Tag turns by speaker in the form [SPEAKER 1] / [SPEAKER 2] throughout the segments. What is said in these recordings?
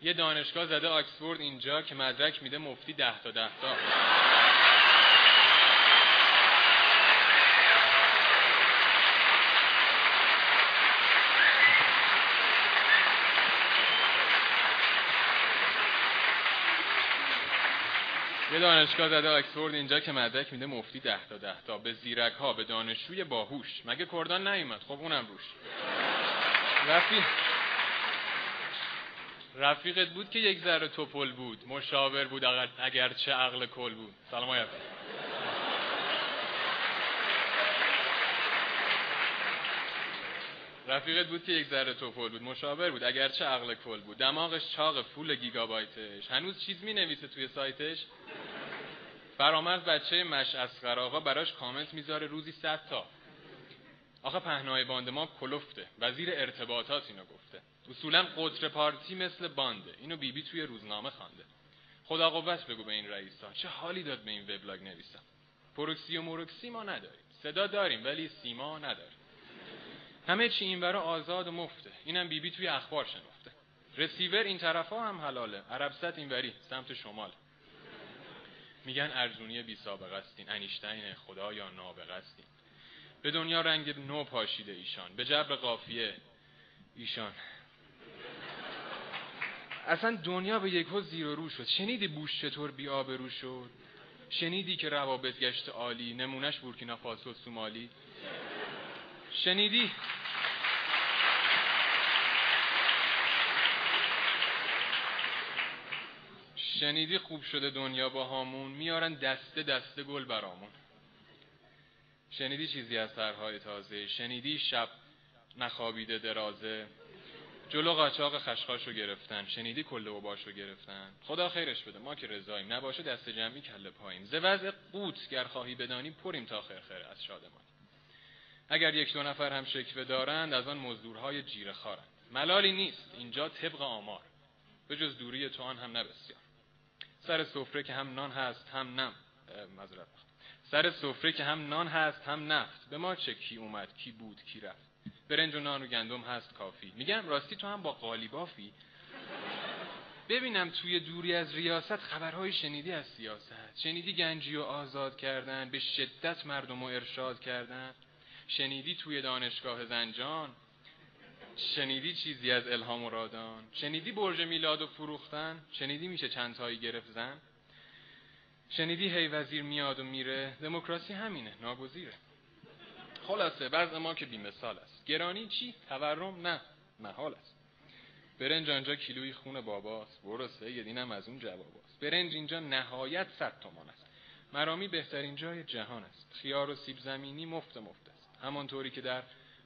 [SPEAKER 1] یه دانشگاه زده آکسفورد اینجا که مدرک میده مفتی 10 تا 10 تا. یه دانشگاه زده آکسفورد اینجا که مدرک میده مفتی 10 تا 10 تا. به زیرک ها، به دانشجوی باهوش. مگه کردان نیومد؟ خب اونم روش. رفیقت بود که یک ذره توپل بود، مشاور بود اگرچه عقل کل بود. سلام آقای رفیقت بود که یک ذره توپل بود، مشاور بود اگرچه عقل کل بود. دماغش چاق، فول گیگابایتش، هنوز چیز مینویسه توی سایتش. فرامرز بچه مش اصغر آقا براش کامنت میذاره روزی 100 تا. آخه پهنای باند ما کلفته، وزیر ارتباطات اینو گفته. اصولا قطر پارتی مثل بانده، اینو بیبی توی روزنامه خوانده. خدا قوت بگو به این رئیسا، چه حالی داد به این وبلاگ نویسا. پروکسی و مروکسی ما نداریم، صدا داریم ولی سیما نداریم. همه چی اینورا آزاد و مفته، اینم بیبی توی اخبار شنفته. رسیور این طرفا هم حلاله، عربست اینوری سمت شمال. میگن ارزونی بی سابقه استین، انیشتین خدا یا نابغه استین. به دنیا رنگ نو پاشیده ایشان، به جبر قافیه ایشان. اصلا دنیا به یک حوض زیر و رو شد. شنیدی بوش چطور بی آبرو شد؟ شنیدی که روابط گشت عالی، نمونش بورکینافاسو و سومالی؟ شنیدی خوب شده دنیا با هامون، میارن دسته دسته گل برامون. شنیدی چیزی از طرحهای تازه؟ شنیدی شب نخوابیده درازه؟ جلو قاچاق خشخاشو گرفتن، شنیدی کله و باشو گرفتن. خدا خیرش بده، ما که رضاییم، نباشه دست جمعی کله پاییم. ز وضع قوت گر خواهی بدانی، پریم تا خرخره از شادمان. اگر یک دو نفر هم شکوه دارند، از آن مزدورهای جیره خارند. ملالی نیست اینجا طبق آمار، به جز دوری تو آن هم نبسیار. سر سفره که هم نان هست هم نفت. به ما چه کی اومد کی بود کی رفت. برنج و نان و گندم هست کافی. میگم راستی تو هم با قالیبافی؟ ببینم توی دوری از ریاست خبرهای شنیدی از سیاست؟ شنیدی گنجی و آزاد کردن، به شدت مردم رو ارشاد کردن؟ شنیدی توی دانشگاه زنجان؟ شنیدی چیزی از الهام و رادان؟ شنیدی برج میلاد و فروختن؟ شنیدی میشه چند تایی گرفت زن؟ شنیدی هی وزیر میاد و میره؟ دموکراسی همینه، ناگزیره. خلاصه وضع ما که بی‌مثال است. گرانی چی؟ تورم نه، محال است. برنج آنجا کیلوی خون باباست، برو سید اینم از اون جواباست. برنج اینجا نهایت 100 تومان است. مرامی بهترین جای جهان است. خیار و سیب زمینی مفت است، همانطوری که در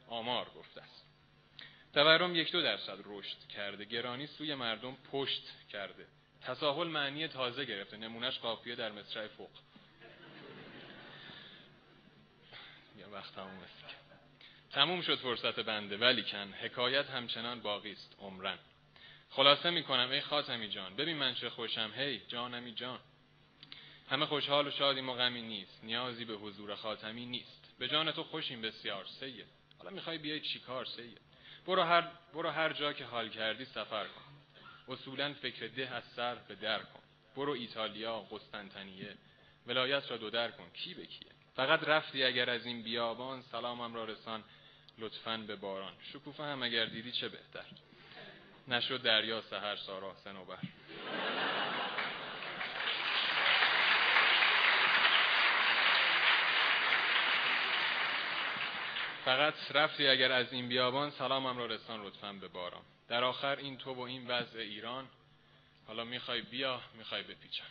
[SPEAKER 1] آمار گفته است. تورم 1-2% رشد کرده، گرانی سوی مردم پشت کرده. تساهل معنی تازه گرفته، نمونش قافیه در مصرع فوق. یا وقت تموم شد فرصت بنده، ولیکن حکایت همچنان باقی است عمرن. خلاصه میکنم ای خاتمی جان، ببین من چه خوشم، هی جانمی جان. همه خوشحال و شادیم و غمی نیست، نیازی به حضور خاتمی نیست. به جان تو خوشیم بسیار سید، حالا میخوای بیای چیکار سید؟ برو هر جا که حال کردی سفر کن، اصولا فکر ده از سر به در کن. برو ایتالیا، قسطنطنیه، ولایت را 2 در کن، کی به کیه؟ فقط رفتی اگر از این بیابان، سلامم را رسان لطفاً به باران. شکوفه هم اگر دیدی چه بهتر، نشد دریا سحر سارا صنوبر. فقط رفتی اگر از این بیابان، سلامم را رسان لطفاً به باران. در آخر این تو و این وضع ایران، حالا میخوای بیا میخوای بپیچم.